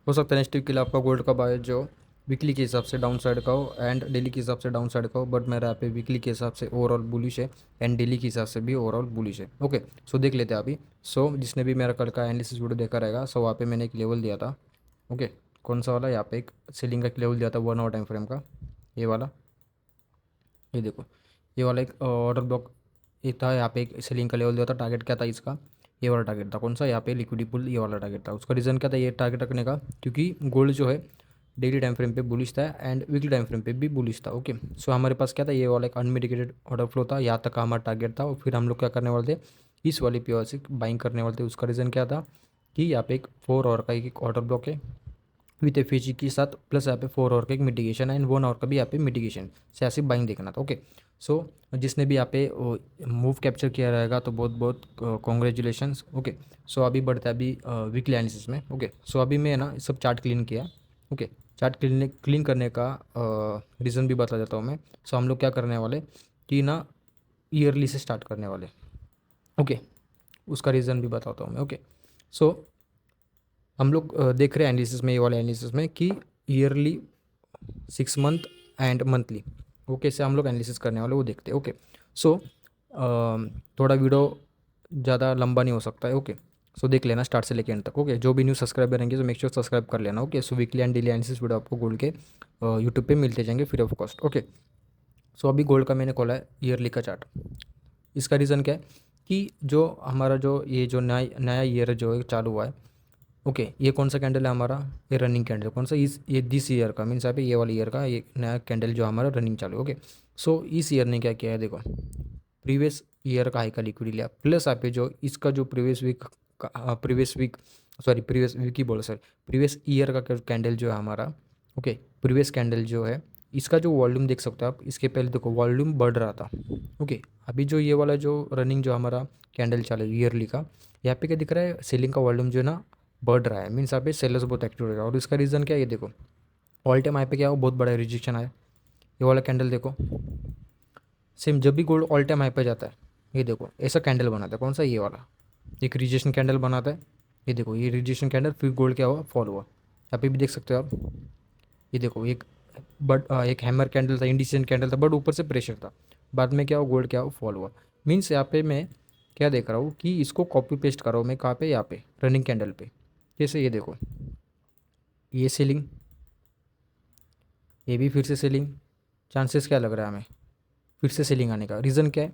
हो सकता है नेक्स्ट वीक के लिए आपका गोल्ड का बाय जो वीकली के हिसाब से डाउन साइड का हो एंड डेली के हिसाब से डाउन साइड का हो, बट मेरा यहाँ पे वीकली के हिसाब से ओवरऑल बुलिश है एंड डेली के हिसाब से भी ओवरऑल बुलिश है। ओके, सो देख लेते हैं अभी। सो जिसने भी मेरा कल का एनालिसिस वीडियो देखा रहेगा, सो वहाँ पे मैंने एक लेवल दिया था। ओके, कौन सा वाला, यहाँ पे एक सेलिंग का एक लेवल दिया था 1 आवर टाइम फ्रेम का, ये वाला, ये देखो, ये वाला एक ऑर्डर ब्लॉक ये था। यहाँ पे एक सेलिंग का लेवल दिया था। टारगेट क्या था इसका, ये वाला टारगेट था। कौन सा, यहाँ पे लिक्विडिटी पुल, ये वाला टारगेट था। उसका रीज़न क्या था ये टारगेट रखने का, क्योंकि गोल्ड जो है डेली टाइम फ्रेम पे बुलिश था एंड वीकली टाइम फ्रेम पे भी बुलिश था। ओके, सो हमारे पास क्या था, ये वाला एक अनमिटिगेटेड ऑर्डर फ्लो था, यहाँ तक का हमारा टारगेट था। और फिर हम लोग क्या करने वाले थे, इस वाली पे से बाइंग करने वाले थे। उसका रीज़न क्या था कि यहाँ पे एक 4 आवर का एक ऑर्डर ब्लॉक है विथ एफिजी के साथ, प्लस यहाँ पे 4 आवर का एक मिटिगेशन है एंड 1 आवर का भी यहाँ पे मिटिगेशन से ऐसे बाइंग देखना था। ओके, सो जिसने भी यहाँ पे मूव कैप्चर किया रहेगा तो बहुत बहुत कॉन्ग्रेचुलेशंस। ओके, सो अभी बढ़ते हैं अभी वीकली एनालिसिस में। ओके, सो अभी मैं ना सब चार्ट क्लीन किया। ओके, चार्ट क्लीन करने का रीज़न भी बता देता हूँ मैं। सो हम लोग क्या करने वाले कि ना ईयरली से स्टार्ट करने वाले। ओके, उसका रीज़न भी बताता हूँ मैं। ओके, सो हम लोग देख रहे हैं एनालिसिस में, ये वाले एनालिसिस में कि ईयरली, 6 मंथ एंड मंथली, वो कैसे हम लोग एनालिसिस करने वाले वो देखते हैं। ओके, सो थोड़ा वीडियो ज़्यादा लंबा नहीं हो सकता है। ओके, सो देख लेना स्टार्ट से लेकर एंड तक। ओके, जो भी न्यू सब्सक्राइबर रहेंगे तो मेक श्योर सब्सक्राइब कर लेना। Okay, so weekly and daily analysis video आपको गोल्ड के यूट्यूब पे मिलते जाएंगे फ्री ऑफ कॉस्ट। ओके, सो अभी गोल्ड का मैंने खोला है ईयरली का चार्ट। इसका रीज़न क्या है कि जो हमारा जो ये जो नया नया ईयर जो है चालू हुआ है। ओके, ये कौन सा कैंडल है हमारा, ये रनिंग कैंडल। कौन सा, इस ये दिस ईयर का मीन्स यहाँ पे ये वाले ईयर का ये नया कैंडल जो हमारा रनिंग चालू है। ओके, सो इस ईयर ने क्या किया है देखो, प्रीवियस ईयर का हाई का लिक्विडिटी लिया, प्लस यहाँ पे जो इसका जो प्रीवियस वीक ही बोलो सर, प्रीवियस ईयर का कैंडल जो है हमारा। ओके, प्रीवियस कैंडल जो है इसका जो वॉल्यूम देख सकते हो आप, इसके पहले देखो वॉल्यूम बढ़ रहा था। ओके, अभी जो ये वाला जो रनिंग जो हमारा कैंडल चालू ईयरली का, यहाँ पे क्या दिख रहा है, सेलिंग का वॉल्यूम जो है ना बढ़ रहा है, मीन्स यहाँ पे सेलर्स बहुत एक्टिव रहेगा। और इसका रीज़न क्या है, ये देखो ऑल टाइम हाई पे क्या हो, बहुत बड़ा रिजेक्शन आया। ये वाला कैंडल देखो, सेम जब भी गोल्ड ऑल टाइम हाई पे जाता है, ये देखो ऐसा कैंडल बनाता है। कौन सा, ये वाला एक रिजेक्शन कैंडल बनाता है। ये देखो ये रिजेक्शन कैंडल, फिर गोल्ड क्या हुआ, फॉल हुआ। यहाँ पे भी देख सकते हो आप, ये देखो एक एक हैमर कैंडल था, इंडिसेंट कैंडल था, बट ऊपर से प्रेशर था। बाद में क्या हुआ, गोल्ड क्या हुआ, फॉल हुआ। मीन्स यहाँ पे मैं क्या देख रहा हूँ कि इसको कॉपी पेस्ट कर रहा हूँ मैं, कहाँ पे, यहाँ पे रनिंग कैंडल पे। जैसे ये देखो, ये सेलिंग, ये भी फिर से सेलिंग। चांसेस क्या लग रहा है हमें, फिर से सेलिंग आने का। रीज़न क्या है,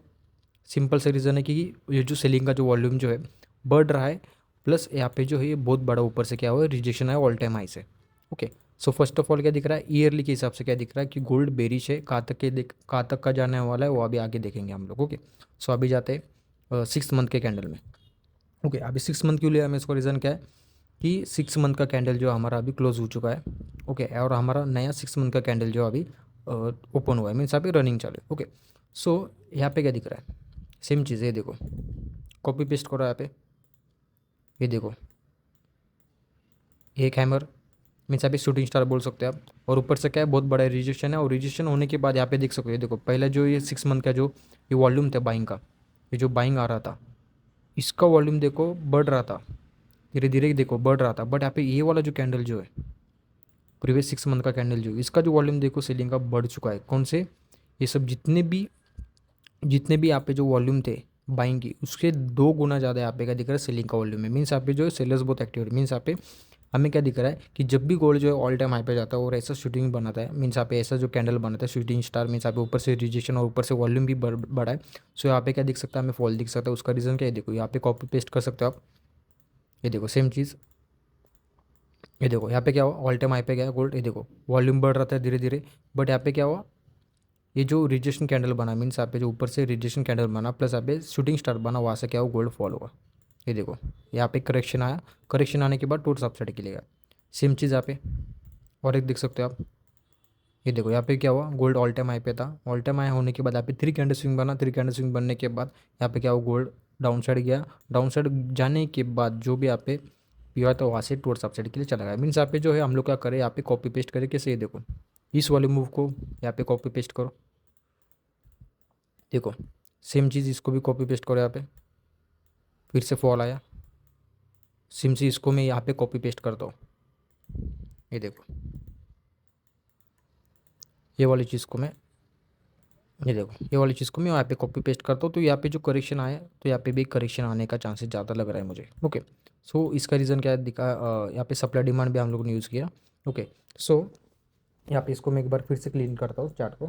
सिंपल से रीज़न है कि ये जो सेलिंग का जो वॉल्यूम जो है बढ़ रहा है, प्लस यहाँ पे जो है ये बहुत बड़ा ऊपर से क्या हुआ है, रिजेक्शन है ऑल टाइम हाई से। Okay, so first of all क्या दिख रहा है, ईयरली के हिसाब से क्या दिख रहा है कि गोल्ड बेरिश है। कहाँ तक का जाने वाला है वो अभी आगे देखेंगे हम लोग। ओके, सो अभी जाते हैं 6 मंथ के कैंडल में। ओके, अभी 6 मंथ क्यों लिया हमें, इसका रीज़न क्या है कि 6 मंथ का कैंडल जो हमारा अभी क्लोज हो चुका है। ओके, और हमारा नया 6 मंथ का कैंडल जो अभी ओपन हुआ है, मीन्स यहाँ पे रनिंग चालू है। ओके, सो यहाँ पे क्या दिख रहा है, सेम चीज़ है, ये देखो कॉपी पेस्ट करो यहाँ पे, ये देखो एक हैमर, मीन्स यहाँ पे शूटिंग स्टार बोल सकते हैं आप। और ऊपर से क्या है, बहुत बड़ा रिजेक्शन है। और रिजेक्शन होने के बाद यहाँ पे देख सकते हो, ये देखो पहले जो ये 6 मंथ का जो ये वॉल्यूम था बाइंग का, ये जो बाइंग आ रहा था, इसका वॉल्यूम देखो बढ़ रहा था, धीरे धीरे देखो बढ़ रहा था। बट यहाँ पे ये वाला जो कैंडल जो है, प्रीवियस 6 मंथ का कैंडल जो इसका जो वॉल्यूम देखो सेलिंग का बढ़ चुका है। कौन से, ये सब जितने भी यहाँ पे जो वॉल्यूम थे बाइंग की, उसके 2 गुना ज़्यादा यहाँ पे क्या दिख रहा है, सेलिंग का वॉल्यूम है। मीन्स यहाँ पे जो है सेलर्स बहुत एक्टिव है। मीन्स यहाँ पे हमें क्या दिख रहा है कि जब भी गोल्ड जो है ऑल टाइम हाई पे जाता है और ऐसा शूटिंग बनाता है, मीन्स यहाँ पे ऐसा जो कैंडल बनाता है शूटिंग स्टार, मीन्स यहाँ पे ऊपर से रिजेक्शन और ऊपर से वॉल्यूम भी बढ़ा है। सो यहाँ पे क्या दिख सकता है, हमें फॉल दिख सकता है। उसका रीज़न क्या है, देखो यहाँ पे कॉपी पेस्ट कर सकते हो आप, ये देखो सेम चीज़, ये देखो यहाँ पे क्या हुआ, ऑल टाइम हाई पे गया गोल्ड, ये देखो वॉल्यूम बढ़ रहा था धीरे धीरे। बट यहाँ पे क्या हुआ, ये जो रिजेक्शन कैंडल बना, मीन्स यहाँ पे जो ऊपर से रिजेक्शन कैंडल बना प्लस यहाँ पे शूटिंग स्टार बना, वहाँ से क्या हुआ, गोल्ड फॉल हुआ। ये देखो यहाँ पे करेक्शन आया, करेक्शन आने के बाद टोटल अपसाइड के लिए गया। सेम चीज़ यहाँ पे और एक देख सकते हो आप, ये देखो यहाँ पे क्या हुआ, गोल्ड ऑल टाइम हाई पे था। ऑल टाइम हाई होने के बाद यहाँ पे 3 कैंडल स्विंग बना, 3 कैंडल स्विंग बनने के बाद यहाँ पे क्या हुआ, गोल्ड डाउन साइड गया। डाउन साइड जाने के बाद जो भी यहाँ पे हुआ तो वहाँ से टोटल अपसाइड के लिए चला गया। मीन्स यहाँ पे जो है हम लोग क्या करें, यहाँ पे कॉपी पेस्ट करें कैसे, ये देखो इस वाले मूव को यहाँ पे कॉपी पेस्ट करो, देखो सेम चीज़ इसको भी कॉपी पेस्ट करो यहाँ पे, फिर से फॉल आया। सेम चीज़ इसको मैं यहाँ पे कॉपी पेस्ट करता हूँ, ये देखो, ये वाली चीज़ को मैं, ये देखो ये वाली चीज़ को मैं यहाँ पे कॉपी पेस्ट करता हूँ, तो यहाँ पे जो करेक्शन आया तो यहाँ पे भी करेक्शन आने का चांसेस ज़्यादा लग रहा है मुझे। ओके, सो इसका रीज़न क्या है दिखा, यहाँ पे सप्लाई डिमांड भी हम लोगों ने यूज़ किया। ओके, सो यहाँ पे इसको मैं एक बार फिर से क्लीन करता हूँ चार्ट को।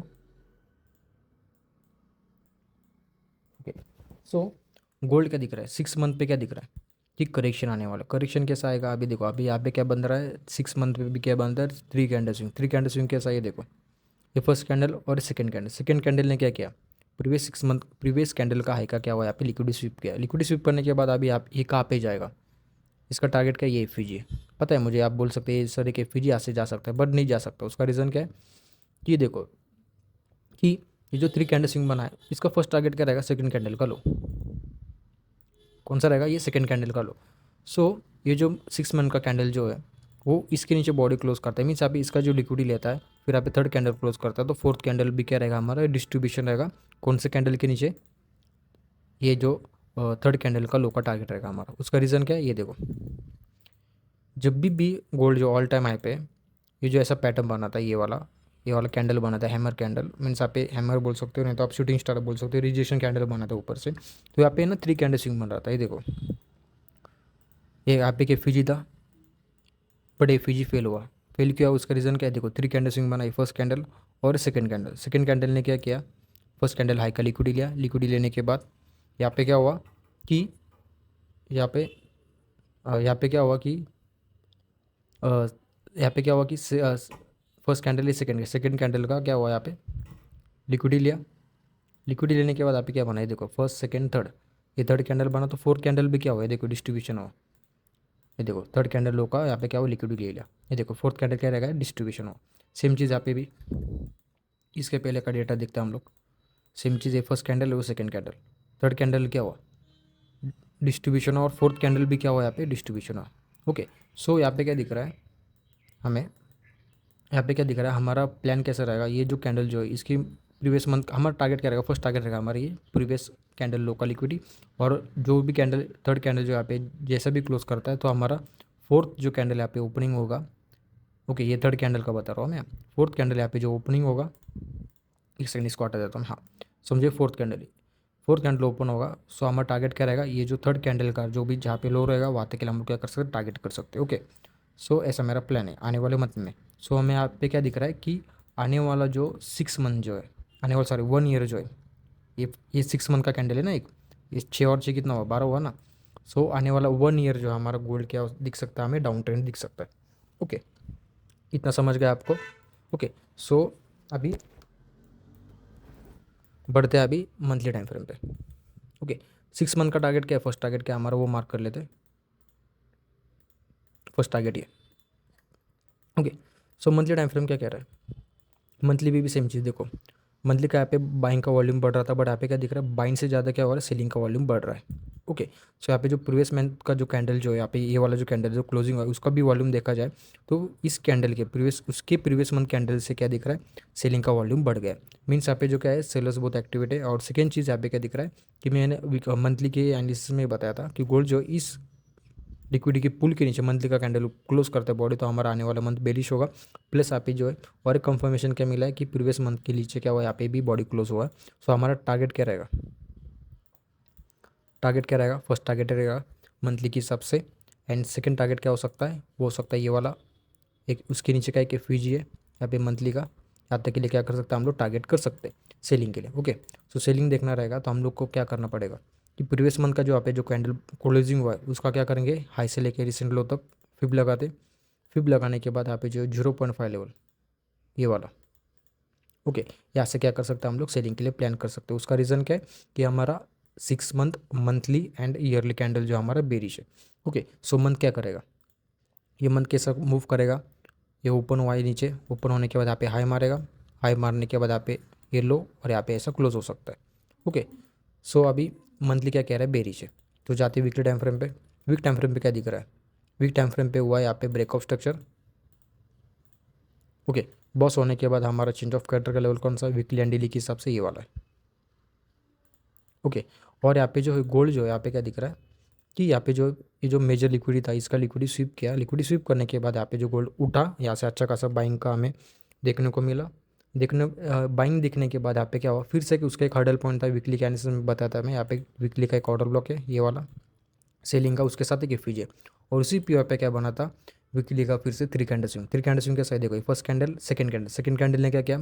ओके, सो गोल्ड क्या दिख रहा है, 6 मंथ पे क्या दिख रहा है कि करेक्शन आने वाला। करेक्शन कैसा आएगा अभी देखो, अभी यहाँ पे क्या बन रहा है, 6 मंथ पे भी क्या बन रहा है, 3 कैंडल स्विंग कैसा है ये देखो, ये फर्स्ट कैंडल और सेकंड कैंडल ने क्या किया, प्रीवियस कैंडल का हाई का क्या हुआ, यहाँ पे लिक्विडिटी स्वीप किया। लिक्विडिटी स्वीप करने के बाद अभी आप ये कहाँ पे जाएगा, इसका टारगेट क्या है, ये एफईजी है। पता है मुझे, आप बोल सकते हैं सर एक एफईजी यहाँ से जा सकता है, बट नहीं जा सकता। उसका रीज़न क्या है कि देखो कि ये जो 3 कैंडल स्विंग बना है इसका फर्स्ट टारगेट क्या रहेगा, सेकंड कैंडल का लो। कौन सा रहेगा, ये सेकंड कैंडल का लो। सो ये जो 6 मंथ का कैंडल जो है वो इसके नीचे बॉडी क्लोज करता है, मीन्स अभी इसका जो लिक्विडिटी लेता है, फिर यहाँ पे थर्ड कैंडल क्लोज करता है, तो फोर्थ कैंडल भी क्या रहेगा हमारा, डिस्ट्रीब्यूशन रहेगा। कौन से कैंडल के नीचे, ये जो थर्ड कैंडल का लो का टारगेट रहेगा हमारा। उसका रीज़न क्या है, ये देखो जब भी गोल्ड जो ऑल टाइम हाई पे, ये जो ऐसा पैटर्न बनाता है, ये वाला कैंडल बनाता है, हैमर कैंडल, मीन्स आप पे हैमर बोल सकते हो, नहीं तो आप शूटिंग स्टार बोल सकते हो, रिजेक्शन कैंडल बनाता है ऊपर से। तो यहाँ पे ना 3 कैंडल स्विंग बन रहा था, ये देखो ये यहाँ पे के एफईजी था, बट एफईजी फेल हुआ। फेल किया, उसका रीज़न क्या है देखो, 3 कैंडल स्विंग बनाई, फर्स्ट कैंडल और सेकंड कैंडल ने क्या किया, फर्स्ट कैंडल हाई का लिक्विडिटी लिया। लिक्विडिटी लेने के बाद यहाँ पे क्या हुआ कि यहाँ पे यहाँ पे क्या हुआ कि अ, यहाँ पे क्या हुआ कि फर्स्ट कैंडल या सेकंड कैंडल का क्या हुआ, यहाँ पे लिक्विडिटी लिया। लिक्विडिटी लेने के बाद यहाँ पे क्या बना है देखो, फर्स्ट सेकंड थर्ड, ये थर्ड कैंडल बना, तो फोर्थ कैंडल भी क्या हुआ है देखो, डिस्ट्रीब्यूशन हुआ। ये देखो थर्ड कैंडल लो का यहाँ पे क्या हुआ, लिक्विडिटी ले लिया। ये देखो फोर्थ कैंडल क्या रहेगा, डिस्ट्रीब्यूशन हुआ। सेम चीज़ यहाँ पे भी, इसके पहले का डेटा देखते हैं हम लोग। सेम चीज़, ये फर्स्ट कैंडल है वो सेकंड कैंडल, थर्ड कैंडल क्या हुआ, डिस्ट्रीब्यूशन, और फोर्थ कैंडल भी क्या हुआ यहाँ पे, डिस्ट्रीब्यूशन हुआ। ओके, सो यहाँ पे क्या दिख रहा है हमें, यहाँ पे क्या दिख रहा है, हमारा प्लान कैसा रहेगा, ये जो कैंडल जो है इसकी प्रीवियस मंथ हमारा टारगेट क्या रहेगा, फर्स्ट टारगेट रहेगा हमारा ये प्रीवियस कैंडल लो का लिक्विडिटी, और जो भी कैंडल थर्ड कैंडल जो यहाँ पे जैसा भी क्लोज करता है, तो हमारा फोर्थ जो कैंडल यहाँ पे ओपनिंग होगा। ओके, ये थर्ड कैंडल का बता रहा हूँ मैं, फोर्थ कैंडल यहाँ पे जो ओपनिंग होगा, एक सेकंड इसको हटा देता हूँ। हाँ, समझिए फोर्थ कैंडल ओपन होगा, सो हमारा टारगेट क्या रहेगा, ये जो थर्ड कैंडल का जो भी जहाँ पे लो रहेगा वहाँ तक के लिए हम लोग क्या कर सकते हैं, टारगेट कर सकते हैं। ओके, सो ऐसा मेरा प्लान है आने वाले मंथ में। सो हमें यहाँ पे क्या दिख रहा है कि आने वाला जो 6 मंथ जो है, आने वाला सॉरी 1 ईयर जो है, ये 6 मंथ का कैंडल है ना, एक ये 6 और 6 कितना हुआ, 12 हुआ ना। सो आने वाला 1 ईयर जो है हमारा गोल्ड क्या दिख सकता है, हमें डाउन ट्रेंड दिख सकता है। ओके, इतना समझ गया आपको। ओके, सो अभी बढ़ते हैं अभी मंथली टाइम फ्रेम पे। ओके, 6 मंथ का टारगेट क्या है, फर्स्ट टारगेट क्या है हमारा, वो मार्क कर लेते हैं। फर्स्ट टारगेट ये। ओके, सो मंथली टाइम फ्रेम क्या कह रहा है, मंथली भी सेम चीज़ देखो। मंथली का यहाँ पे बाइंग का वॉल्यूम बढ़ रहा था, बट यहाँ पे क्या दिख रहा है, बाइंग से ज़्यादा क्या हो रहा है, सेलिंग का वॉल्यूम बढ़ रहा है। ओके, सो यहाँ पे जो प्रीवियस मंथ का जो कैंडल जो है, यहाँ पे ये वाला जो कैंडल जो क्लोजिंग हुआ है उसका भी वॉल्यूम देखा जाए तो इस कैंडल के प्रीवियस मंथ कैंडल से क्या दिख रहा है, सेलिंग का वॉल्यूम बढ़ गया है। मीन्स यहाँ पे जो क्या है, सेलर्स बहुत एक्टिवेट है। और सेकेंड चीज़ यहाँ पे क्या दिख रहा है कि मैंने मंथली के एनालिसिस में बताया था कि गोल्ड जो इस लिक्विडिटी के पुल के नीचे मंथली का कैंडल क्लोज करता है बॉडी, तो हमारा आने वाला मंथ बेरिश होगा। प्लस यहाँ पे जो है और एक कंफर्मेशन क्या मिला है कि प्रीवियस मंथ के नीचे क्या हुआ, यहाँ पे भी बॉडी क्लोज हुआ है। सो हमारा टारगेट क्या रहेगा, फर्स्ट टारगेट रहेगा मंथली के हिसाब से, एंड सेकंड टारगेट क्या हो सकता है, वो हो सकता है ये वाला, एक उसके नीचे का एक एफवीजी है यहाँ पे मंथली का, यहाँ तक के लिए क्या कर सकते हैं हम लोग, टारगेट कर सकते हैं सेलिंग के लिए। ओके, सो सेलिंग देखना रहेगा तो हम लोग को क्या करना पड़ेगा कि प्रीवियस मंथ का जो यहाँ पे जो कैंडल क्लोजिंग हुआ है उसका क्या करेंगे, हाई से लेकर रिसेंट लो तक फिब लगाते। फिब लगाने के बाद यहाँ पे जो 0.5 लेवल ये वाला, ओके, यहाँ से क्या कर सकते हैं हम लोग, सेलिंग के लिए प्लान कर सकते हैं। उसका रीज़न क्या है कि हमारा 6 month monthly and yearly candle जो हमारा बेरिश है। ओके, सो मंथ क्या करेगा, ये मंथ कैसा मूव करेगा, ये ओपन हुआ है नीचे, ओपन होने के बाद यहाँ पे हाई मारेगा, हाई मारने के बाद यहाँ पे ये लो, और यहाँ पे ऐसा क्लोज हो सकता है। ओके, सो अभी मंथली क्या कह रहा है, बेरिश है। तो जाते वीकली टाइम फ्रेम पे, वीक टाइम फ्रेम पे क्या दिख रहा है, वीक टाइम फ्रेम पे हुआ है यहाँ पे break of structure. Okay, boss होने के बाद हमारा चेंज ऑफ कैरेक्टर का लेवल कौन सा है, वीकली एंड डेली के हिसाब से ये वाला है। ओके, और यहाँ पे जो है गोल्ड जो है यहाँ पे क्या दिख रहा है, कि यहाँ पे जो ये जो मेजर लिक्विडिटी था इसका लिक्विडिटी स्वीप किया, लिक्विडिटी स्वीप करने के बाद यहाँ पे जो गोल्ड उठा, यहाँ से अच्छा खासा बाइंग का हमें देखने को मिला। बाइंग दिखने के बाद यहाँ पे क्या हुआ, फिर से कि उसका एक हर्डल पॉइंट था वीकली कैंडल्स में बताया था मैं, यहाँ पे वीकली का एक ऑर्डर ब्लॉक है ये वाला सेलिंग का, उसके साथ एक एफीज है। और उसी पी पे क्या बना था वीकली का फिर से three candle swing. Three candle swing कैसा है देखो, फर्स्ट कैंडल सेकंड कैंडल ने क्या किया,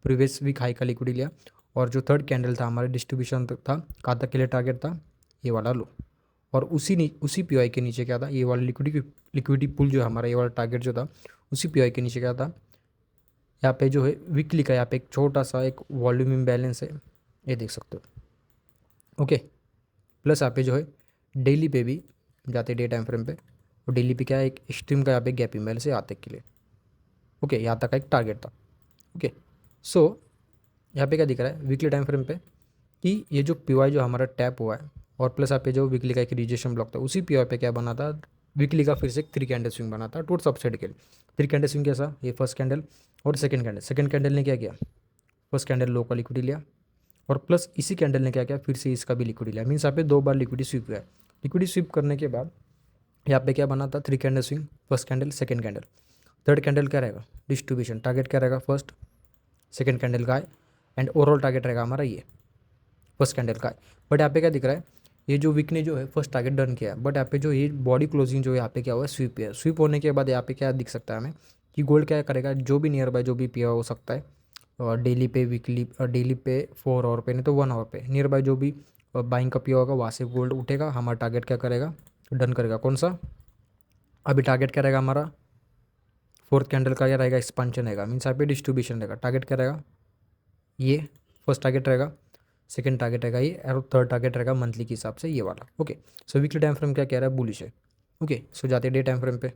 प्रीवियस वीक हाई का लिक्विडिटी लिया। और जो थर्ड कैंडल था हमारे डिस्ट्रीब्यूशन था, कहाँ तक के लिए टारगेट था, ये वाला लो। और उसी पी के नीचे क्या था, ये वाला लिक्विडिटी पुल जो है हमारा, ये वाला टारगेट जो था उसी पी के नीचे क्या था, यहाँ पे जो है वीकली का यहाँ पे एक छोटा सा एक वॉल्यूम इम्बैलेंस है, ये देख सकते हो। ओके, प्लस यहाँ पे जो है डेली पे भी जाते डे टाइम फ्रेम पे, और डेली पे क्या है एक स्ट्रीम का यहाँ पे गैप इम्बैलेंस है यहाँ तक के लिए। ओके, यहाँ तक का एक टारगेट था। ओके, सो यहाँ पे क्या दिख रहा है वीकली टाइम फ्रेम पे कि ये जो पी जो हमारा टैप हुआ है, और प्लस यहाँ पे जो वीकली का एक रिजेक्शन ब्लॉक था उसी पी पे क्या बना था, वीकली का फिर से एक थ्री कैंडल स्विंग बना था टूट सबसाइड के लिए। थ्री कैंडल स्विंग कैसा, ये फर्स्ट कैंडल और सेकंड कैंडल ने क्या किया, फर्स्ट कैंडल लो का लिक्विडिटी लिया, और प्लस इसी कैंडल ने क्या किया फिर से इसका भी लिक्विडिटी लिया। मीन्स यहाँ पे दो बार लिक्विडिटी स्वीप हुआ है। लिक्विडिटी स्वीप करने के बाद यहाँ पे क्या बना था, three candle swing, first candle second candle. Third candle क्या रहेगा, डिस्ट्रीब्यूशन टारगेट क्या रहेगा, फर्स्ट सेकंड कैंडल का है, एंड ओवरऑल टारगेट रहेगा हमारा ये फर्स्ट कैंडल का है। बट यहाँ पे क्या दिख रहा है, ये जो वीक ने जो है फर्स्ट टारगेट डन किया है, बट यहाँ पे जो ये बॉडी क्लोजिंग जो है यहाँ पे क्या हुआ है, स्वीप है। स्वीप होने के बाद यहाँ पे क्या दिख सकता है हमें कि गोल्ड क्या करेगा, जो भी नियर बाय जो भी पिया हो सकता है, और डेली पे वीकली डेली पे 4 आवर पे, नहीं तो 1 आवर पे नियर बाय जो भी बाइंग का पिया होगा वहाँ से गोल्ड उठेगा। हमारा टारगेट क्या करेगा, डन करेगा। कौन सा, अभी टारगेट क्या रहेगा हमारा, फोर्थ कैंडल का क्या रहेगा, एक्सपांशन रहेगा। मीन्स यहाँ पे डिस्ट्रीब्यूशन रहेगा। टारगेट क्या रहेगा, ये फर्स्ट टारगेट रहेगा, सेकंड टारगेट रहेगा ये, और थर्ड टारगेट रहेगा मंथली के हिसाब से ये वाला। ओके, सो वीकली टाइम फ्रेम क्या कह रहा है, बुलिश है। ओके, सो जाते हैं डे टाइम फ्रेम पे।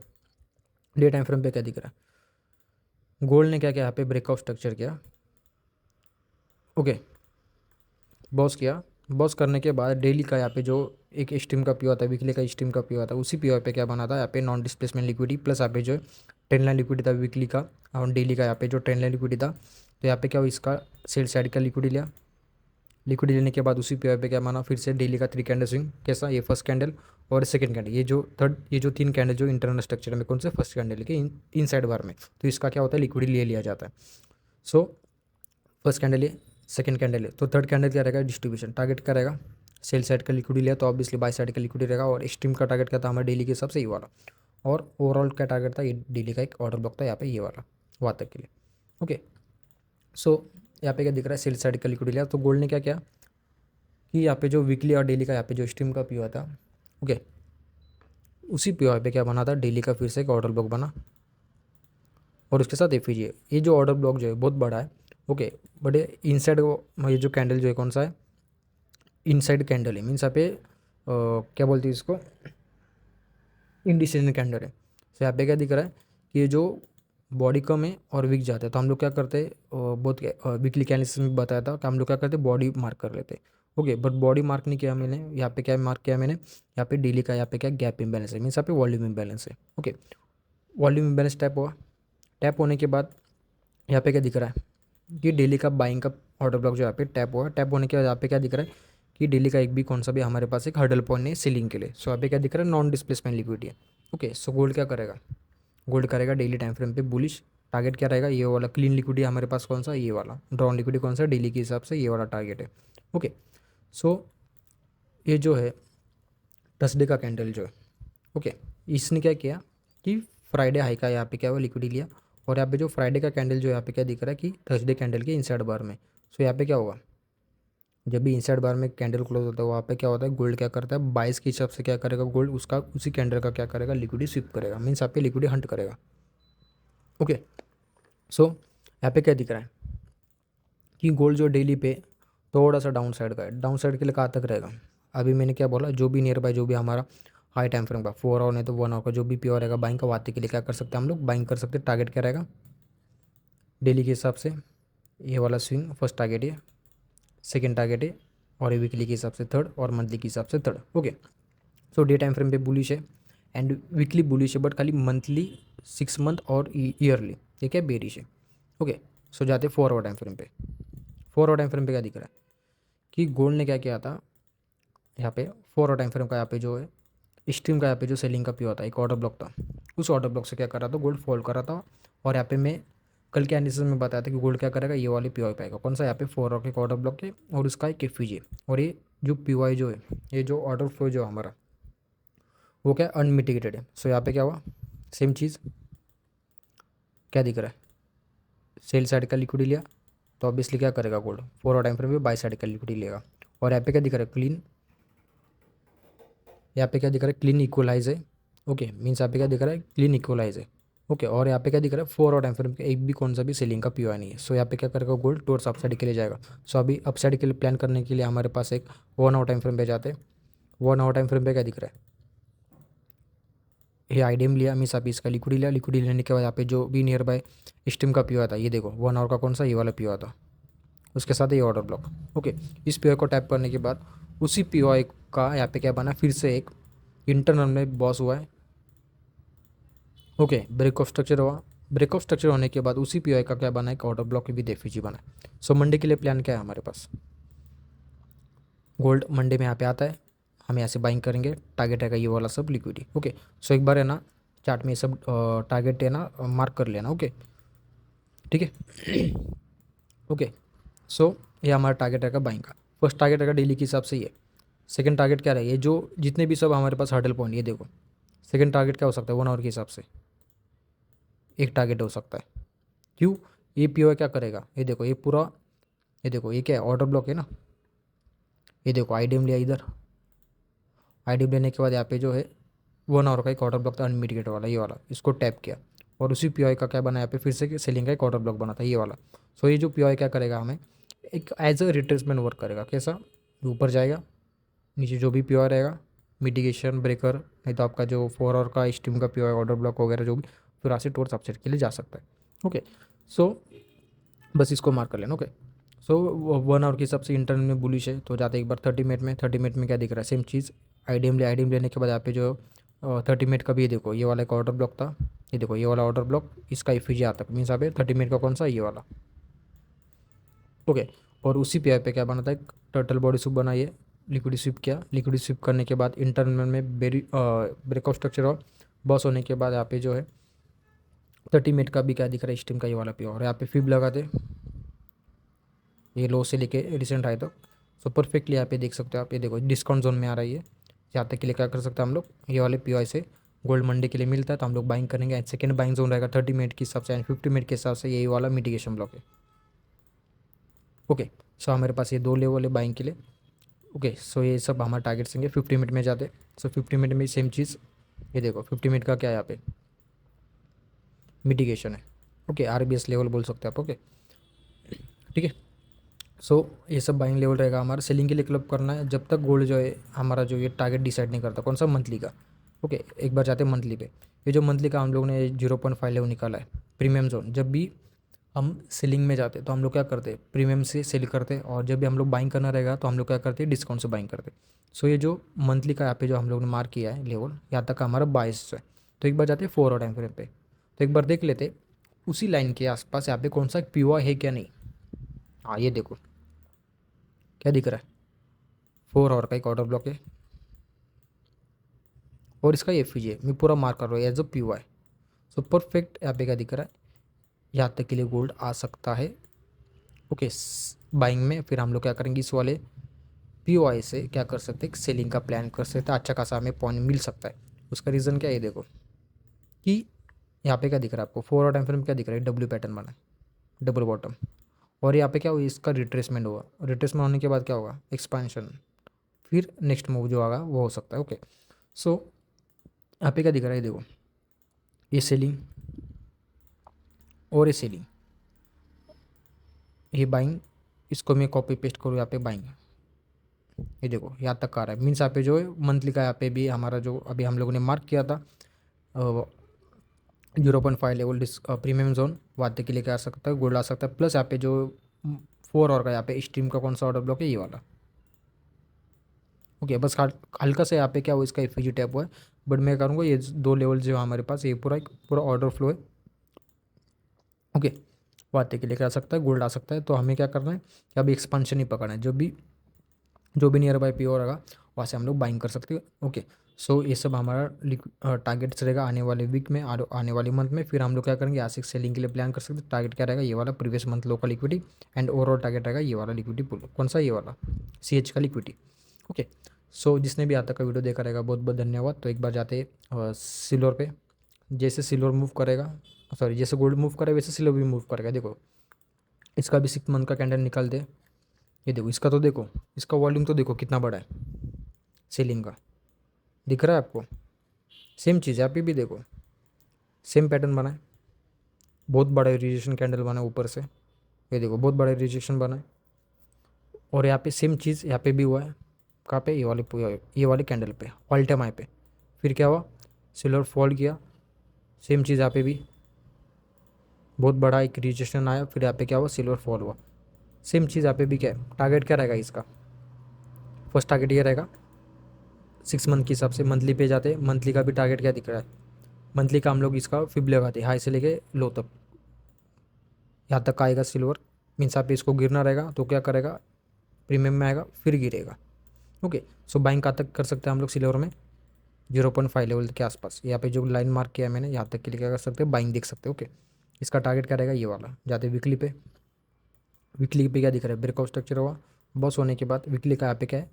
डे टाइम फ्रेम पे क्या दिख रहा है, गोल्ड ने क्या किया यहाँ पे ब्रेकआउट स्ट्रक्चर किया। ओके, बॉस किया, बॉस करने के बाद डेली का यहाँ पे जो एक स्ट्रीम का पी हुआ था, वीकली का स्ट्रीम का पी हुआ था, उसी पी पे क्या बना था यहाँ पे नॉन डिस्प्लेसमेंट लिक्विडिटी, प्लस यहाँ पे जो ट्रेंड लाइन लिक्विडिटी था वीकली का और डेली का, यहाँ पे जो ट्रेंड लाइन लिक्विडिटी था, तो यहाँ पे क्या हुआ, इसका सेल साइड का लिक्विडिटी लिया। लिक्विडिटी लेने के बाद उसी पे क्या माना, फिर से डेली का थ्री कैंडल स्विंग। कैसा, ये फर्स्ट कैंडल और सेकंड कैंडल, ये जो तीन कैंडल जो इंटरनल स्ट्रक्चर में कौन से, फर्स्ट कैंडल के इन साइड बार में, तो इसका क्या होता है, लिक्विडिटी ले लिया जाता है। सो फर्स्ट कैंडल है, सेकंड कैंडल है, तो थर्ड कैंडल क्या रहेगा, डिस्ट्रीब्यूशन टारगेट क्या रहेगा, सेल साइड का लिक्विडिटी लिया तो ऑब्वियसली बाय साइड का लिक्विडिटी रहेगा। और स्ट्रीम का टारगेट क्या था हमारे डेली के हिसाब से ये वाला, और ओवरऑल क्या टारगेट था, ये डेली का एक ऑर्डर ब्लॉक था यहाँ पे ये वाला वहाँ तक के लिए। ओके, सो यहाँ पे क्या दिख रहा है, सेल साइड का लिक्विडिटी लिया, तो गोल्ड ने क्या किया कि यहाँ पे जो वीकली और डेली का यहाँ पे जो स्ट्रीम का पी हुआ था, ओके, उसी पी पे क्या बना था, डेली का फिर से एक ऑर्डर ब्लॉक बना, और उसके साथ एफीजी है। ये जो ऑर्डर ब्लॉक जो है बहुत बड़ा है। ओके, बट इनसाइड ये जो कैंडल जो है कौन सा है, इनसाइड कैंडल है। मीन्स यहाँ पे क्या बोलते हैं इसको, इंडिसेंट कैंडल है। सो यहाँ पे क्या दिख रहा है कि ये जो बॉडी कम है और वीक जाता है, तो हम लोग क्या करते हैं, बहुत वीकली कैंडल्स में बताया था कि हम लोग क्या करते हैं, बॉडी मार्क कर लेते हैं। ओके, बट बॉडी मार्क नहीं किया मैंने, यहाँ पे क्या मार्क किया मैंने, यहाँ पे डेली का यहाँ पे क्या गैप इम्बैलेंस है। मीन्स यहाँ पे वॉल्यूम इम्बैलेंस है। ओके, वॉल्यूम इम्बैलेंस टैप हुआ, टैप होने के बाद यहाँ पे क्या दिख रहा है कि डेली का बाइंग का ऑर्डर ब्लॉक जो यहाँ पे टैप हुआ, टैप होने के बाद यहाँ पे क्या दिख रहा है कि डेली का एक भी कौन सा भी हमारे पास एक हर्डल पॉइंट है सीलिंग के लिए। सो यहाँ पे क्या दिख रहा है, नॉन डिस्प्लेसमेंट लिक्विडिटी है। ओके, सो गोल्ड क्या करेगा, गोल्ड करेगा डेली टाइम फ्रेम पे बुलिश। टारगेट क्या रहेगा, ये वाला क्लीन लिक्विडिटी हमारे पास कौन सा, ये वाला ड्रॉन लिक्विडिटी कौन सा, डेली के हिसाब से ये वाला टारगेट है। ओके, सो ये जो है थर्सडे का कैंडल जो है, ओके, इसने क्या किया कि फ्राइडे हाई का यहाँ पे क्या हुआ, लिक्विडिटी लिया। और यहाँ पे जो फ्राइडे का कैंडल जो यहाँ पे क्या दिख रहा है कि थर्सडे कैंडल के इनसाइड बार में। सो यहाँ पे क्या होगा, जब भी इनसाइड बार में कैंडल क्लोज होता है वहाँ पे क्या होता है, गोल्ड क्या करता है, बाइस के हिसाब से क्या करेगा गोल्ड, उसका उसी कैंडल का क्या करेगा, लिक्विडिटी स्विप करेगा। मीन्स यहाँ पे लिक्विडिटी हंट करेगा। ओके, सो यहाँ पे क्या दिख रहा है कि गोल्ड जो डेली पे थोड़ा सा डाउन साइड का है, डाउन साइड के लिए कहाँ तक रहेगा, अभी मैंने क्या बोला, जो भी नियर बाय जो भी हमारा हाई टाइम फ्रेम का 4 आवर नहीं तो 1 आवर का जो भी प्योर रहेगा बाइंग का, वाते के लिए क्या कर सकते हैं हम लोग, बाइंग कर सकते हैं। टारगेट क्या रहेगा, डेली के हिसाब से ये वाला स्विंग फर्स्ट टारगेट है, सेकेंड टारगेट है, और वीकली के हिसाब से थर्ड, और मंथली के हिसाब से थर्ड। ओके, सो डे टाइम फ्रेम पे बुलिश है एंड वीकली बुलिश है, बट खाली मंथली 6 मंथ और ईयरली ठीक है बेरिश है। ओके, सो जाते 4 आवर टाइम फ्रेम पे। 4 आवर टाइम फ्रेम पे क्या दिख रहा है कि गोल्ड ने क्या किया था, यहाँ पे 4 और टाइम फ्रेम का यहाँ पे जो है स्ट्रीम का यहाँ पे जो सेलिंग का पी होता है एक ऑर्डर ब्लॉक था, उस ऑर्डर ब्लॉक से क्या कर रहा था, गोल्ड फॉल कर रहा था। और यहाँ पे मैं कल के एनालिसिस में बताया था कि गोल्ड क्या करेगा, ये वाले पी पाएगा कौन सा, यहाँ पे 4 और के ऑर्डर ब्लॉक है और उसका एक एफ और ये जो पी जो है, ये जो ऑर्डर फ्लो जो हमारा वो क्या अनमिटिगेटेड है। सो यहाँ पे क्या हुआ, सेम चीज़ क्या दिख रहा है, सेल साइड का लिक्विड लिया तो ऑब्वियसली क्या करेगा गोल्ड, 4 और टाइम फ्रेम में बाई साइड का लिक्विड लेगा। और यहाँ पे क्या दिख रहा है, क्लीन, यहाँ पे क्या दिख रहा है, क्लीन इक्वलाइज है। ओके, मीन्स यहाँ पे क्या दिख रहा है, क्लीन इक्वलाइज है। ओके, और यहाँ पे क्या दिख रहा है, 4 और टाइम फ्रेम पे एक भी कौन सा भी सेलिंग का पीओ नहीं है। सो यहाँ पे क्या करेगा गोल्ड, टूवर्ड्स अपसाइड के लिए जाएगा। सो अभी अपसाइड के लिए प्लान करने के लिए हमारे पास एक 1 आवर टाइम फ्रेम पे जाते हैं। 1 आवर टाइम फ्रेम पे क्या दिख रहा है, ये आईडीएम लिया, मीन्स अभी इसका लिक्विड लिया, लिक्विड लेने के बाद यहाँ पे जो भी नियर बाय स्टीम का पीओ आता है, ये देखो 1 आवर का कौन सा, ये वाला पीओ आता, उसके साथ ये ऑर्डर ब्लॉक। ओके, इस पीओ को टैप करने के बाद उसी पीओ का यहाँ पे क्या बना, फिर से एक इंटरनल में बॉस हुआ है। ओके, ब्रेक ऑफ स्ट्रक्चर हुआ, ब्रेक ऑफ स्ट्रक्चर होने के बाद उसी पीओ का क्या बना, एक ऑर्डर ब्लॉक भी एफईजी बना है। सो मंडे के लिए प्लान क्या है हमारे पास, गोल्ड मंडे में यहाँ पे आता है, हम यहाँ से बाइंग करेंगे, टारगेट रहेगा ये वाला सब लिक्विडी। ओके, सो एक बार है ना चार्ट में ये सब टारगेट है ना मार्क कर लेना। ओके, ठीक है। ओके, सो ये हमारा टारगेट रहेगा बाइंग का, फर्स्ट टारगेट रहेगा डेली के हिसाब से ये। सेकंड टारगेट क्या रहेगा, ये जो जितने भी सब हमारे पास हर्डल पॉइंट, ये देखो सेकंड टारगेट क्या हो सकता है, 1 आवर के हिसाब से एक टारगेट हो सकता है। क्यों, ये पीओ क्या करेगा, ये देखो ये पूरा, ये देखो ये क्या है, ऑर्डर ब्लॉक है ना, ये देखो आईडीएम लिया इधर, आईडीएम लेने के बाद यहाँ पे जो है 1 आवर का एक ऑर्डर ब्लॉक था अनमिटिगेट वाला, ये वाला इसको टैप किया और उसी पीओ का क्या बना, यहाँ पे फिर से सेलिंग का एक ऑर्डर ब्लॉक बना था ये वाला। सो ये जो पीओ क्या करेगा, हमें एक एज अ रिट्रेसमेंट वर्क करेगा। कैसा, ऊपर जाएगा, नीचे जो भी पीओ रहेगा, मिटिगेशन ब्रेकर, नहीं तो आपका जो 4 आवर का स्टीम का पीओ ऑर्डर ब्लॉक वगैरह जो भी, फिर आसे टोर सबसेट के लिए जा सकता है। ओके, सो बस इसको मार्क कर लेना। ओके, सो 1 आवर के हिसाब से इंटरनल में बुलिश है तो जाते एक बार 30 मिनट में, 30 मिनट में क्या दिख रहा है, सेम चीज़ आईडीएम लेने के बाद यहाँ पे जो 30 मिनट का भी, ये देखो ये वाला एक ऑर्डर ब्लॉक था, ये देखो ये वाला ऑर्डर ब्लॉक, इसका एफईजी आता है, मीन्स यहाँ पे 30 मिनट का कौन सा, ये वाला। ओके, और उसी पे क्या बना था, एक टर्टल बॉडी सूप बनाइए, लिक्विड स्वीप किया, लिक्विड स्वीप करने के बाद इंटरनल में ब्रेकआउट स्ट्रक्चर और बॉस होने के बाद यहाँ पे जो है 30 मिनट का भी क्या दिख रहा है, स्टीम का ये वाला पे, और यहाँ पे फिब लगाते, ये लो से लेके रिसेंट आए तो। सो परफेक्टली यहाँ पे देख सकते हो आप, ये देखो डिस्काउंट जोन में आ रही है, यहाँ तक के लिए क्या कर सकते हैं हम लोग, ये वाले पी से गोल्ड मंडे के लिए मिलता है तो हम लोग बाइंग करेंगे। एंड सेकंड बाइंग जोन रहेगा 30 मिनट के हिसाब से एंड 50 मिनट के हिसाब से, यही वाला मिटिगेशन ब्लॉक है। ओके, सो हमारे पास ये 2 लेवल है बाइंग के लिए। ओके, सो ये सब हमारे टारगेट्स होंगे 50 मिनट में जाते। सो 50 मिनट में सेम चीज़, ये देखो 50 मिनट का क्या है यहाँ पे, मिटिगेशन है। ओके, आरबीएस लेवल बोल सकते हैं आप। ओके, ठीक है। सो ये सब बाइंग लेवल रहेगा हमारा, सेलिंग के लिए क्लब करना है जब तक गोल्ड जो है हमारा जो ये टारगेट डिसाइड नहीं करता कौन सा, मंथली का। ओके, एक बार जाते हैं मंथली पे, ये जो मंथली का हम लोग ने 0.5 लेवल निकाला है प्रीमियम जोन। जब भी हम सेलिंग में जाते तो हम लोग क्या करते हैं, प्रीमियम से सेल करते, और जब भी हम लोग बाइंग करना रहेगा तो हम लोग क्या करते हैं, डिस्काउंट से बाइंग करते। सो ये जो मंथली का यहाँ पे जो हम लोग ने मार्क किया है लेवल, यहाँ तक का हमारा 22 है। तो एक बार जाते हैं 4 और टाइम फ्रेम पे, तो एक बार देख लेते उसी लाइन के आसपास यहाँ पे कौन सा पीओ है क्या नहीं। हाँ, ये देखो क्या दिख रहा है, 4 आवर का एक ऑर्डर ब्लॉक है और इसका एफईजी है, मैं पूरा मार्क कर रहा हूँ एज अ पीओ है। सो परफेक्ट यहाँ पे क्या दिख रहा है, यहाँ तक के लिए गोल्ड आ सकता है। ओके, बाइंग में फिर हम लोग क्या करेंगे, इस वाले पीओआई से क्या कर सकते हैं, सेलिंग का प्लान कर सकते हैं, अच्छा खासा हमें पॉइंट मिल सकता है। उसका रीज़न क्या है, ये देखो कि यहाँ पे क्या दिख रहा है आपको, 4 और टाइम फ्रेम क्या दिख रहा है, डब्ल्यू पैटर्न बना है, डबल बॉटम। और यहाँ पे क्या हुआ, इसका रिट्रेसमेंट हुआ, रिट्रेसमेंट होने के बाद क्या होगा, एक्सपांशन, फिर नेक्स्ट मूव जो आगा वो हो सकता है। ओके, सो यहाँ पे क्या दिख रहा है, ये देखो ये सेलिंग और ये सेलिंग, ये बाइंग, इसको मैं कॉपी पेस्ट करूँ यहाँ पे बाइंग, ये देखो यहाँ तक आ रहा है। मीन्स यहाँ पे जो है मंथली का यहाँ पे भी हमारा जो अभी हम लोगों ने मार्क किया था 0.5 लेवल प्रीमियम जोन, वादे के लिए क्या आ सकता है, गोल्ड आ सकता है। प्लस यहाँ पे जो 4 और का यहाँ पे स्ट्रीम का कौन सा ऑर्डर ब्लॉक है, ये वाला। ओके, बस हल्का से यहाँ पे क्या हुआ, इसका एफईजी टैप हुआ है, बट मैं करूँगा ये 2 लेवल जो हमारे पास, ये पूरा एक पूरा ऑर्डर फ्लो है। ओके, वादे के लिए क्या आ सकता है, गोल्ड आ सकता है। तो हमें क्या करना है कि अभी एक्सपांशन ही पकड़ना है, जो भी नियर बाई पी रहेगा वहाँ से हम लोग बाइंग कर सकते हैं। ओके, सो ये सब हमारा टारगेट्स रहेगा आने वाले वीक में और आने वाले मंथ में। फिर हम लोग क्या करेंगे, यहाँ से सेलिंग के लिए प्लान कर सकते हैं। टारगेट क्या रहेगा, ये वाला previous month local liquidity, and overall target रहेगा ये वाला लिक्विडिटी पूल। कौन सा, ये वाला CH का लिक्विडिटी। ओके, सो जिसने भी आज तक का वीडियो देखा रहेगा बहुत बहुत धन्यवाद। तो एक बार जाते सिल्वर पे, जैसे सिल्वर मूव करेगा, सॉरी जैसे गोल्ड मूव करेगा वैसे सिल्वर भी मूव करेगा। देखो इसका भी 6 मंथ का कैंडल निकाल दे, ये देखो इसका तो देखो, इसका वॉल्यूम तो देखो कितना बड़ा है सेलिंग का, दिख रहा है आपको। सेम चीज़ यहाँ पे भी देखो, सेम पैटर्न बना है, बहुत बड़ा रिजेक्शन कैंडल बना है ऊपर से, ये देखो बहुत बड़ा रिजेक्शन बना है। और यहाँ पे सेम चीज़ यहाँ पे भी हुआ है, कहाँ पे, ये वाले कैंडल पे, ऑल टाइम हाई पे। फिर क्या हुआ, सिल्वर फॉल किया, सेम चीज़ यहाँ पे भी बहुत बड़ा एक रिजेक्शन आया, फिर यहाँ पे क्या हुआ, सिल्वर फॉल हुआ। सेम चीज़ यहाँ पे भी क्या है, टारगेट क्या रहेगा इसका, फर्स्ट टारगेट ये रहेगा 6 मंथ के हिसाब से। मंथली पे जाते, मंथली का भी टारगेट क्या दिख रहा है, मंथली का हम लोग इसका फिब लगाते हैं, हाई से लेके लो तक, यहाँ तक आएगा सिल्वर। मीन्स आप इसको गिरना रहेगा तो क्या करेगा, प्रीमियम में आएगा फिर गिरेगा। ओके, सो बाइंग कहाँ तक कर सकते हैं हम लोग सिल्वर में, 0.5 लेवल के आसपास। यहाँ पे जो लाइन मार्क किया है मैंने, यहाँ तक के लिए क्या कर सकते हैं, बाइंग देख सकते हैं। ओके, इसका टारगेट क्या रहेगा, ये वाला। जाते वीकली पे, वीकली पे क्या दिख रहा है, ब्रेकआउट स्ट्रक्चर हुआ, बस होने के बाद वीकली का यहाँ पे क्या है,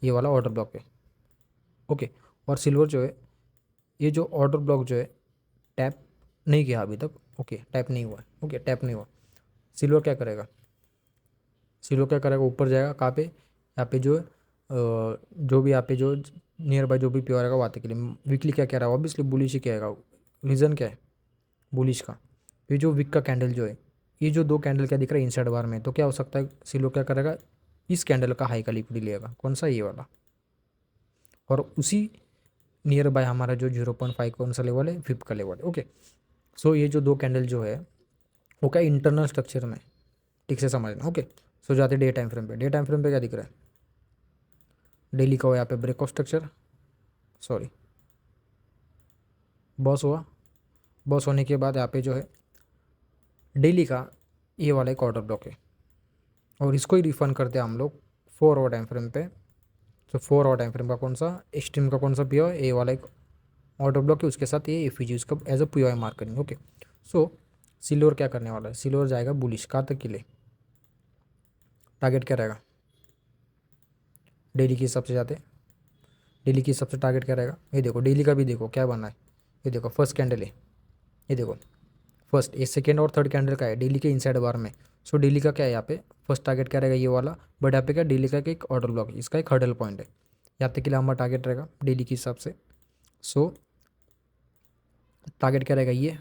ये वाला ऑर्डर ब्लॉक पे। ओके, और सिल्वर जो है, ये जो ऑर्डर ब्लॉक जो है टैप नहीं किया अभी तक। ओके, टैप नहीं हुआ है। ओके, टैप नहीं हुआ, सिल्वर क्या करेगा, सिल्वर क्या करेगा, ऊपर जाएगा कहाँ पे, यहाँ पे जो जो भी यहाँ पे जो नियर बाय जो भी प्योर रहेगा वो आते के लिए। वीकली क्या कह रहा है, ऑब्वियसली बुलिश ही कहेगा। रीज़न क्या है बुलिश का, ये जो वीक का कैंडल जो है, ये जो दो कैंडल क्या दिख रहा है इनसाइड बार में, तो क्या हो सकता है, सिल्वर क्या करेगा, इस कैंडल का हाई का लिक्विड लेगा। कौन सा, ये वाला। और उसी नियर बाय हमारा जो 0.5 कौन सा लेवल है, फिफ्थ का लेवल है। ओके, सो ये जो दो कैंडल जो है वो क्या इंटरनल स्ट्रक्चर में, ठीक से समझना। ओके, सो जाते डे टाइम फ्रेम पे, डे टाइम फ्रेम पे क्या दिख रहा है, डेली का हो यहाँ पे ब्रेकआउट स्ट्रक्चर, सॉरी बॉस हुआ, बॉस होने के बाद यहाँ पे जो है डेली का ये वाला एक ऑर्डर ब्लॉक है, और इसको ही रिफंड करते हैं हम लोग 4 आवर टाइम फ्रेम पे। तो 4 आवर टाइम फ्रेम का कौन सा, एक्सट्रीम का कौन सा पी है, ये वाला एक ऑर्डर ब्लॉक है, उसके साथ ये एफीजी उसका एज अ पी मार्क करेंगे। ओके, सो सिल्वर क्या करने वाला है, सिल्वर जाएगा बुलिश कहाँ तक के लिए, टारगेट क्या रहेगा, डेली के हिसाब से जाते, डेली के हिसाब से टारगेट क्या रहेगा, ये देखो डेली का भी देखो क्या बना है, ये देखो फर्स्ट कैंडल है, ये देखो फर्स्ट, ये सेकेंड और थर्ड कैंडल का है डेली के इनसाइड बार में। सो डेली का क्या है यहाँ पे, फर्स्ट टारगेट क्या रहेगा, ये वाला। बट यहाँ पे क्या डेली का एक ऑर्डर ब्लॉक है, इसका एक हर्डल पॉइंट है, यहाँ तक के लिए हमारा टारगेट रहेगा डेली के हिसाब से। सो टारगेट क्या रहेगा, ये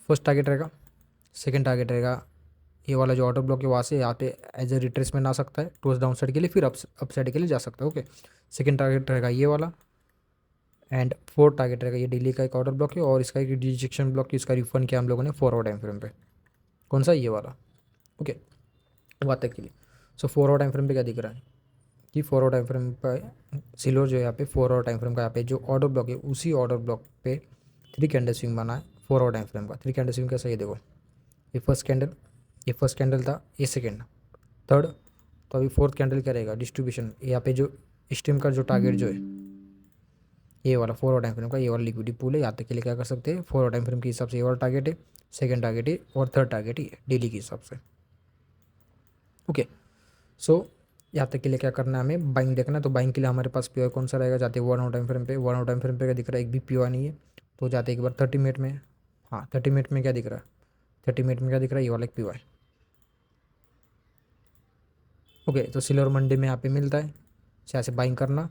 फर्स्ट टारगेट रहेगा, सेकेंड टारगेट रहेगा ये वाला जो ऑर्डर ब्लॉक है, वहाँ से यहाँ पे एज ए रिट्रेसमेंट आ सकता है टूवर्ड्स डाउन साइड के लिए, फिर अप साइड के लिए जा सकता है। ओके, सेकेंड टारगेट रहेगा ये वाला, एंड फोर्थ टारगेट रहेगा ये डेली का एक ऑर्डर ब्लॉक है, और इसका एक रिजेक्शन ब्लॉक है, इसका रिफंड किया हम लोगों ने 4 आवर टाइम फ्रेम पे। कौन सा, ये वाला। ओके, वहाँ तक के लिए। सो 4 आवर टाइम फ्रेम पे क्या दिख रहा है कि 4 आवर टाइम फ्रेम पे सिल्वर जो है यहाँ पे 4 आवर टाइम फ्रेम का यहाँ पे जो ऑर्डर ब्लॉक है, उसी ऑर्डर ब्लॉक पे 3 कैंडल स्विंग बना है 4 आवर टाइम फ्रेम का। 3 कैंडल स्विंग कैसा, ये देखो, ये फर्स्ट कैंडल था, ये सेकेंड, थर्ड, तो अभी फोर्थ कैंडल क्या रहेगा, डिस्ट्रीब्यूशन। यहाँ पे जो स्ट्रीम का जो टारगेट जो है, ये वाला 4 आवर टाइम फ्रेम का ये वाला लिक्विडिटी पूल है, यहाँ तक के लिए क्या कर सकते हैं, 4 आवर टाइम फ्रेम के हिसाब से ये वाला टारगेट है, सेकेंड टारगेट है, और थर्ड टारगेट है डेली के हिसाब से। ओके, सो यहाँ तक के लिए क्या करना है, हमें बाइंग देखना है। तो बाइंग के लिए हमारे पास पीओ कौन सा रहेगा, जाते 1 आवर टाइम फ्रेम पे। 1 आवर टाइम फ्रेम पे क्या दिख रहा है, एक भी पीओ नहीं है, तो जाते एक बार 30 मिनट में। हाँ, 30 मिनट में क्या दिख रहा है, 30 मिनट में क्या दिख रहा है, ये वाला एक पीओ है। ओके, तो सिल्वर मंडे में यहाँ पे मिलता है, यहाँ से बाइंग करना।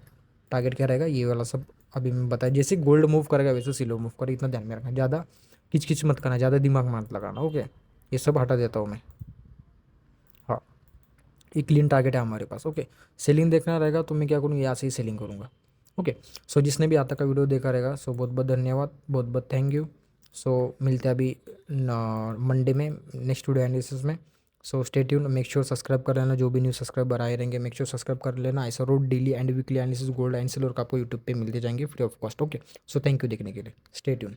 टारगेट क्या रहेगा, ये वाला सब अभी मैं बताया, जैसे गोल्ड मूव करेगा वैसे सिल्वर मूव करेगा, इतना ध्यान में रखना, ज़्यादा किच मत करना, ज़्यादा दिमाग मत लगाना। ओके, ये सब हटा देता हूँ मैं। हाँ, ये क्लीन टारगेट है हमारे पास। ओके, सेलिंग देखना रहेगा तो मैं क्या करूँगा, यहाँ से ही सेलिंग करूँगा। ओके, सो जिसने भी आज तक का वीडियो देखा रहेगा, सो बहुत बहुत धन्यवाद, बहुत बहुत थैंक यू। सो मिलते हैं अभी मंडे में नेक्स्ट वीडियो एनालिसिस में। So stay tune, make sure subscribe कर लेना, जो भी न्यू सब्सक्राइबर आए रहेंगे मेक श्योर सब्सक्राइब कर लेना। ऐसा road daily and weekly analysis gold and silver का आपको यूट्यूब पे मिलते जाएंगे free of cost. Okay, so thank you देखने के लिए, स्टे ट्यून।